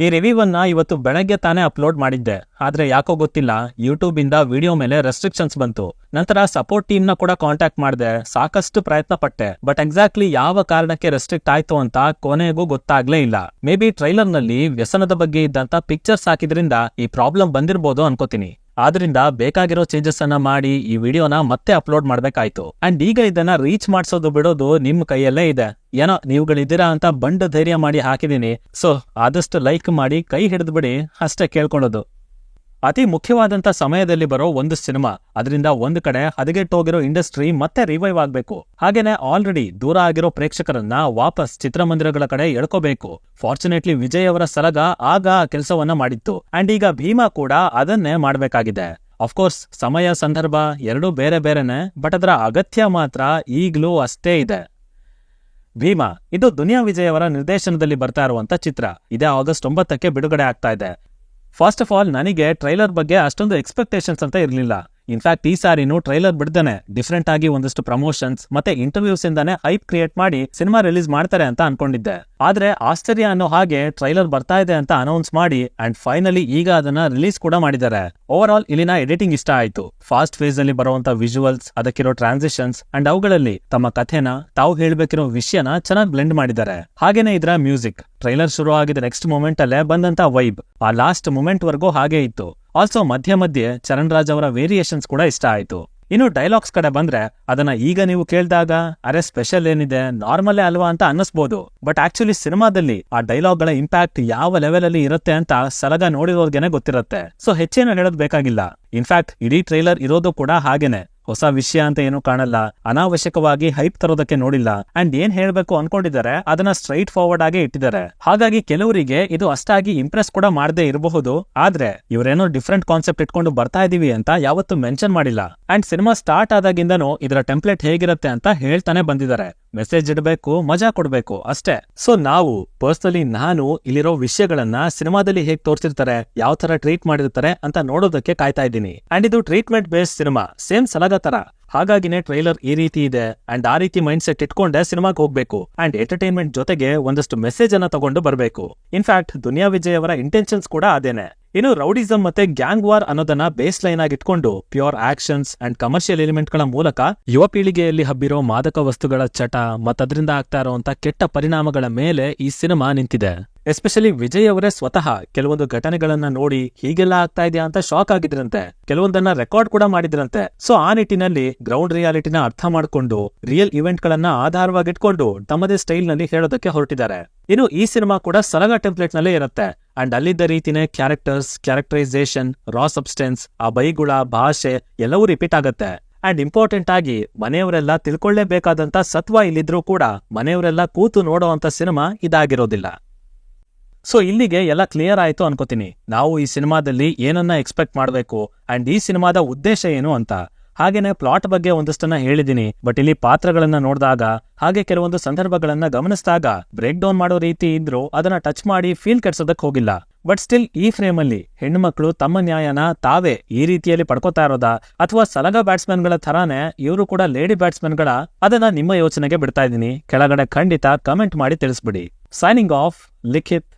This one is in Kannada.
ಈ ರಿವ್ಯೂವನ್ನ ಇವತ್ತು ಬೆಳಗ್ಗೆ ತಾನೇ ಅಪ್ಲೋಡ್ ಮಾಡಿದ್ದೆ. ಆದ್ರೆ ಯಾಕೋ ಗೊತ್ತಿಲ್ಲ, ಯೂಟ್ಯೂಬ್ ಇಂದ ವಿಡಿಯೋ ಮೇಲೆ ರೆಸ್ಟ್ರಿಕ್ಷನ್ಸ್ ಬಂತು. ನಂತರ ಸಪೋರ್ಟ್ ಟೀಮ್ ನ ಕೂಡ ಕಾಂಟ್ಯಾಕ್ಟ್ ಮಾಡಿದೆ, ಸಾಕಷ್ಟು ಪ್ರಯತ್ನ ಪಟ್ಟೆ. ಬಟ್ ಎಕ್ಸಾಕ್ಟ್ಲಿ ಯಾವ ಕಾರಣಕ್ಕೆ ರೆಸ್ಟ್ರಿಕ್ಟ್ ಆಯ್ತು ಅಂತ ಕೊನೆಗೂ ಗೊತ್ತಾಗ್ಲೇ ಇಲ್ಲ. ಮೇ ಬಿ ಟ್ರೈಲರ್ ನಲ್ಲಿ ವ್ಯಸನದ ಬಗ್ಗೆ ಇದ್ದಂತ ಪಿಕ್ಚರ್ಸ್ ಹಾಕಿದ್ರಿಂದ ಈ ಪ್ರಾಬ್ಲಮ್ ಬಂದಿರಬಹುದು ಅನ್ಕೋತೀನಿ. ಆದ್ರಿಂದ ಬೇಕಾಗಿರೋ ಚೇಂಜಸ್ ಅನ್ನ ಮಾಡಿ ಈ ವಿಡಿಯೋನ ಮತ್ತೆ ಅಪ್ಲೋಡ್ ಮಾಡ್ಬೇಕಾಯ್ತು. ಅಂಡ್ ಈಗ ಇದನ್ನ ರೀಚ್ ಮಾಡ್ಸೋದು ಬಿಡೋದು ನಿಮ್ ಕೈಯಲ್ಲೇ ಇದೆ. ಏನೋ ನೀವುಗಳಿದ್ದೀರಾ ಅಂತ ಬಂಡ ಧೈರ್ಯ ಮಾಡಿ ಹಾಕಿದೀನಿ. ಸೊ ಆದಷ್ಟು ಲೈಕ್ ಮಾಡಿ ಕೈ ಹಿಡಿದು ಬಿಡಿ ಅಷ್ಟೇ ಕೇಳ್ಕೊಳ್ಳೋದು. ಅತಿ ಮುಖ್ಯವಾದಂತ ಸಮಯದಲ್ಲಿ ಬರೋ ಒಂದು ಸಿನಿಮಾ, ಅದರಿಂದ ಒಂದು ಕಡೆ ಹದಗೆಟ್ಟೋಗಿರೋ ಇಂಡಸ್ಟ್ರಿ ಮತ್ತೆ ರಿವೈವ್ ಆಗ್ಬೇಕು. ಹಾಗೇನೆ ಆಲ್ರೆಡಿ ದೂರ ಆಗಿರೋ ಪ್ರೇಕ್ಷಕರನ್ನ ವಾಪಸ್ ಚಿತ್ರಮಂದಿರಗಳ ಕಡೆ ಎಳ್ಕೋಬೇಕು. ಫಾರ್ಚುನೇಟ್ಲಿ ವಿಜಯ್ ಅವರ ಸಲಗ ಆಗ ಕೆಲಸವನ್ನ ಮಾಡಿತ್ತು. ಅಂಡ್ ಈಗ ಭೀಮಾ ಕೂಡ ಅದನ್ನೇ ಮಾಡ್ಬೇಕಾಗಿದೆ. ಅಫ್ಕೋರ್ಸ್ ಸಮಯ ಸಂದರ್ಭ ಎರಡೂ ಬೇರೆ ಬೇರೆನೆ, ಬಟ್ ಅದರ ಅಗತ್ಯ ಮಾತ್ರ ಈಗ್ಲೂ ಅಷ್ಟೇ ಇದೆ. ಭೀಮಾ ಇದು ದುನಿಯಾ ವಿಜಯ್ ಅವರ ನಿರ್ದೇಶನದಲ್ಲಿ ಬರ್ತಾ ಇರುವಂತ ಚಿತ್ರ. ಇದೇ ಆಗಸ್ಟ್ 9ಕ್ಕೆ ಬಿಡುಗಡೆ ಆಗ್ತಾ ಇದೆ. ಫಸ್ಟ್ ಆಫ್ ಆಲ್ ನನಗೆ ಟ್ರೈಲರ್ ಬಗ್ಗೆ ಅಷ್ಟೊಂದು ಎಕ್ಸ್ಪೆಕ್ಟೇಷನ್ಸ್ ಅಂತ ಇರಲಿಲ್ಲ. ಇನ್ಫ್ಯಾಕ್ಟ್ ಈ ಸಾರಿನೂ ಟ್ರೈಲರ್ ಬಿಡ್ದೇನೆ ಡಿಫ್ರೆಂಟ್ ಆಗಿ ಒಂದಷ್ಟು ಪ್ರಮೋಷನ್ಸ್ ಮತ್ತೆ ಇಂಟರ್ವ್ಯೂಸ್ ಇಂದಾನೆ ಹೈಪ್ ಕ್ರಿಯೇಟ್ ಮಾಡಿ ಸಿನಿಮಾ ರಿಲೀಸ್ ಮಾಡ್ತಾರೆ ಅಂತ ಅನ್ಕೊಂಡಿದ್ದೆ. ಆದ್ರೆ ಆಶ್ಚರ್ಯ ಅನ್ನೋ ಹಾಗೆ ಟ್ರೈಲರ್ ಬರ್ತಾ ಇದೆ ಅಂತ ಅನೌನ್ಸ್ ಮಾಡಿ ಅಂಡ್ ಫೈನಲಿ ಈಗ ಅದನ್ನ ರಿಲೀಸ್ ಕೂಡ ಮಾಡಿದ್ದಾರೆ. ಓವರ್ ಆಲ್ ಇಲ್ಲಿನ ಎಡಿಟಿಂಗ್ ಇಷ್ಟ ಆಯ್ತು. ಫಾಸ್ಟ್ ಫೇಸ್ ಅಲ್ಲಿ ಬರುವಂತ ವಿಜುವಲ್ಸ್, ಅದಕ್ಕಿರೋ ಟ್ರಾನ್ಸಿಷನ್ಸ್ ಅಂಡ್ ಅವುಗಳಲ್ಲಿ ತಮ್ಮ ಕಥೆನ ತಾವು ಹೇಳ್ಬೇಕಿರೋ ವಿಷಯನ ಚೆನ್ನಾಗಿ ಬ್ಲೆಂಡ್ ಮಾಡಿದ್ದಾರೆ. ಹಾಗೇನೆ ಇದರ ಮ್ಯೂಸಿಕ್, ಟ್ರೈಲರ್ ಶುರು ಆಗಿದ ನೆಕ್ಸ್ಟ್ ಮೂಮೆಂಟ್ ಅಲ್ಲೇ ಬಂದಂತ ವೈಬ್ ಆ ಲಾಸ್ಟ್ ಮೂಮೆಂಟ್ ವರ್ಗೂ ಹಾಗೆ ಇತ್ತು. ಆಲ್ಸೋ ಮಧ್ಯೆ ಚರಣ್ ರಾಜ್ ಅವರ ವೇರಿಯೇಷನ್ಸ್ ಕೂಡ ಇಷ್ಟ ಆಯ್ತು. ಇನ್ನು ಡೈಲಾಗ್ಸ್ ಕಡೆ ಬಂದ್ರೆ ಅದನ್ನ ಈಗ ನೀವು ಕೇಳಿದಾಗ ಅರೆ ಸ್ಪೆಷಲ್ ಏನಿದೆ, ನಾರ್ಮಲೇ ಅಲ್ವಾ ಅಂತ ಅನ್ನಿಸ್ಬೋದು. ಬಟ್ ಆಕ್ಚುಲಿ ಸಿನಿಮಾದಲ್ಲಿ ಆ ಡೈಲಾಗ್ ಗಳ ಇಂಪ್ಯಾಕ್ಟ್ ಯಾವ ಲೆವೆಲ್ ಅಲ್ಲಿ ಇರುತ್ತೆ ಅಂತ ಸಲಗ ನೋಡಿರೋರ್ಗೆನೆ ಗೊತ್ತಿರುತ್ತೆ. ಸೊ ಹೆಚ್ಚೇನು ಹೇಳೋದ್ ಬೇಕಾಗಿಲ್ಲ. ಇನ್ಫ್ಯಾಕ್ಟ್ ಇಡೀ ಟ್ರೈಲರ್ ಇರೋದು ಕೂಡ ಹಾಗೇನೆ. ಹೊಸ ವಿಷಯ ಅಂತ ಏನೂ ಕಾಣಲ್ಲ, ಅನಾವಶ್ಯಕವಾಗಿ ಹೈಪ್ ತರೋದಕ್ಕೆ ನೋಡಿಲ್ಲ. ಅಂಡ್ ಏನ್ ಹೇಳ್ಬೇಕು ಅನ್ಕೊಂಡಿದ್ದಾರೆ ಅದನ್ನ ಸ್ಟ್ರೈಟ್ ಫಾರ್ವರ್ಡ್ ಆಗಿ ಇಟ್ಟಿದ್ದಾರೆ. ಹಾಗಾಗಿ ಕೆಲವರಿಗೆ ಇದು ಅಷ್ಟಾಗಿ ಇಂಪ್ರೆಸ್ ಕೂಡ ಮಾಡದೇ ಇರಬಹುದು. ಆದ್ರೆ ಇವರೇನೋ ಡಿಫ್ರೆಂಟ್ ಕಾನ್ಸೆಪ್ಟ್ ಇಟ್ಕೊಂಡು ಬರ್ತಾ ಇದೀವಿ ಅಂತ ಯಾವತ್ತೂ ಮೆನ್ಷನ್ ಮಾಡಿಲ್ಲ. ಅಂಡ್ ಸಿನಿಮಾ ಸ್ಟಾರ್ಟ್ ಆದಾಗಿಂದನೂ ಇದರ ಟೆಂಪ್ಲೇಟ್ ಹೇಗಿರುತ್ತೆ ಅಂತ ಹೇಳ್ತಾನೆ ಬಂದಿದ್ದಾರೆ. ಮೆಸೇಜ್ ಇಡಬೇಕು, ಮಜಾ ಕೊಡ್ಬೇಕು ಅಷ್ಟೇ. ಸೊ ನಾವು ಪರ್ಸನಲಿ ನಾನು ಇಲ್ಲಿರೋ ವಿಷಯಗಳನ್ನ ಸಿನಿಮಾದಲ್ಲಿ ಹೇಗ್ ತೋರಿಸಿರ್ತಾರೆ, ಯಾವ ತರ ಟ್ರೀಟ್ ಮಾಡಿರ್ತಾರೆ ಅಂತ ನೋಡೋದಕ್ಕೆ ಕಾಯ್ತಾ ಇದ್ದೀನಿ. ಅಂಡ್ ಇದು ಟ್ರೀಟ್ಮೆಂಟ್ ಬೇಸ್ಡ್ ಸಿನಿಮಾ, ಸೇಮ್ ಸಲಗ ತರ. ಹಾಗಾಗಿನೇ ಟ್ರೈಲರ್ ಈ ರೀತಿ ಇದೆ. ಅಂಡ್ ಆ ರೀತಿ ಮೈಂಡ್ ಸೆಟ್ ಇಟ್ಕೊಂಡೆ ಸಿನಿಮಾಗೆ ಹೋಗ್ಬೇಕು. ಅಂಡ್ ಎಂಟರ್ಟೈನ್ಮೆಂಟ್ ಜೊತೆಗೆ ಒಂದಷ್ಟು ಮೆಸೇಜ್ ಅನ್ನ ತಗೊಂಡು ಬರಬೇಕು. ಇನ್ಫ್ಯಾಕ್ಟ್ ದುನಿಯಾ ವಿಜಯ್ ಅವರ ಇಂಟೆನ್ಷನ್ಸ್ ಕೂಡ ಅದೇನೆ. ಇನ್ನು ರೌಡಿಸಂ ಮತ್ತೆ ಗ್ಯಾಂಗ್ ವಾರ್ ಅನ್ನೋದನ್ನ ಬೇಸ್ ಲೈನ್ ಆಗಿ ಇಟ್ಕೊಂಡು pure actions and commercial element ಗಳ ಮೂಲಕ ಯುವ ಪೀಳಿಗೆಯಲ್ಲಿ ಹಬ್ಬಿರೋ ಮಾದಕ ವಸ್ತುಗಳ ಚಟ ಮತ್ತದ್ರಿಂದ ಆಗ್ತಾ ಇರುವಂತ ಕೆಟ್ಟ ಪರಿಣಾಮಗಳ ಮೇಲೆ ಈ ಸಿನಿಮಾ ನಿಂತಿದೆ. ಎಸ್ಪೆಷಲಿ ವಿಜಯ್ ಅವರೇ ಸ್ವತಃ ಕೆಲವೊಂದು ಘಟನೆಗಳನ್ನ ನೋಡಿ ಹೀಗೆಲ್ಲ ಆಗ್ತಾ ಇದೆಯಾ ಅಂತ ಶಾಕ್ ಆಗಿದ್ರಂತೆ. ಕೆಲವೊಂದನ್ನ ರೆಕಾರ್ಡ್ ಕೂಡ ಮಾಡಿದ್ರಂತೆ. ಸೊ ಆ ನಿಟ್ಟಿನಲ್ಲಿ ಗ್ರೌಂಡ್ ರಿಯಾಲಿಟಿನ ಅರ್ಥ ಮಾಡಿಕೊಂಡು ರಿಯಲ್ ಇವೆಂಟ್ ಗಳನ್ನ ಆಧಾರವಾಗಿಟ್ಕೊಂಡು ತಮ್ಮದೇ ಸ್ಟೈಲ್ ನಲ್ಲಿ ಹೇಳೋದಕ್ಕೆ ಹೊರಟಿದ್ದಾರೆ. ಇನ್ನು ಈ ಸಿನಿಮಾ ಕೂಡ ಸಲಗ ಟೆಂಪ್ಲೇಟ್ ನಲ್ಲೇ ಇರುತ್ತೆ. ಅಂಡ್ ಅಲ್ಲಿದ್ದ ರೀತಿನೇ ಕ್ಯಾರೆಕ್ಟರ್ಸ್, ಕ್ಯಾರೆಕ್ಟರೈಸೇಷನ್, ರಾ ಸಬ್ಸ್ಟೆನ್ಸ್, ಆ ಬೈಗುಳ ಭಾಷೆ ಎಲ್ಲವೂ ರಿಪೀಟ್ ಆಗತ್ತೆ. ಅಂಡ್ ಇಂಪಾರ್ಟೆಂಟ್ ಆಗಿ ಮನೆಯವರೆಲ್ಲ ತಿಳ್ಕೊಳ್ಳೇಬೇಕಾದಂತ ಸತ್ವ ಇಲ್ಲಿದ್ರೂ ಕೂಡ ಮನೆಯವರೆಲ್ಲ ಕೂತು ನೋಡೋವಂತ ಸಿನಿಮಾ ಇದಾಗಿರೋದಿಲ್ಲ. ಸೊ ಇಲ್ಲಿಗೆ ಎಲ್ಲ ಕ್ಲಿಯರ್ ಆಯ್ತು ಅನ್ಕೋತೀನಿ. ನಾವು ಈ ಸಿನಿಮಾದಲ್ಲಿ ಏನನ್ನ ಎಕ್ಸ್ಪೆಕ್ಟ್ ಮಾಡಬೇಕು ಅಂಡ್ ಈ ಸಿನಿಮಾದ ಉದ್ದೇಶ ಏನು ಅಂತ. ಹಾಗೇನೆ ಪ್ಲಾಟ್ ಬಗ್ಗೆ ಒಂದಷ್ಟನ್ನ ಹೇಳಿದೀನಿ. ಬಟ್ ಇಲ್ಲಿ ಪಾತ್ರಗಳನ್ನ ನೋಡಿದಾಗ ಹಾಗೆ ಕೆಲವೊಂದು ಸಂದರ್ಭಗಳನ್ನ ಗಮನಿಸಿದಾಗ ಬ್ರೇಕ್ ಡೌನ್ ಮಾಡೋ ರೀತಿ ಇದ್ರು ಅದನ್ನ ಟಚ್ ಮಾಡಿ ಫೀಲ್ ಕೆಡ್ಸೋದಕ್ಕೆ ಹೋಗಿಲ್ಲ. ಬಟ್ ಸ್ಟಿಲ್ ಈ ಫ್ರೇಮ್ ಅಲ್ಲಿ ಹೆಣ್ಣುಮಕ್ಳು ತಮ್ಮ ನ್ಯಾಯನ ತಾವೇ ಈ ರೀತಿಯಲ್ಲಿ ಪಡ್ಕೋತಾ ಇರೋದಾ ಅಥವಾ ಸಲಗ ಬ್ಯಾಟ್ಸ್ಮನ್ ಗಳ ತರಾನೇ ಇವರು ಕೂಡ ಲೇಡಿ ಬ್ಯಾಟ್ಸ್ಮನ್ ಗಳ, ಅದನ್ನ ನಿಮ್ಮ ಯೋಚನೆಗೆ ಬಿಡ್ತಾ ಇದ್ದೀನಿ. ಕೆಳಗಡೆ ಖಂಡಿತ ಕಮೆಂಟ್ ಮಾಡಿ ತಿಳಿಸ್ಬಿಡಿ. ಸೈನಿಂಗ್ ಆಫ್, ಲಿಖಿತ್.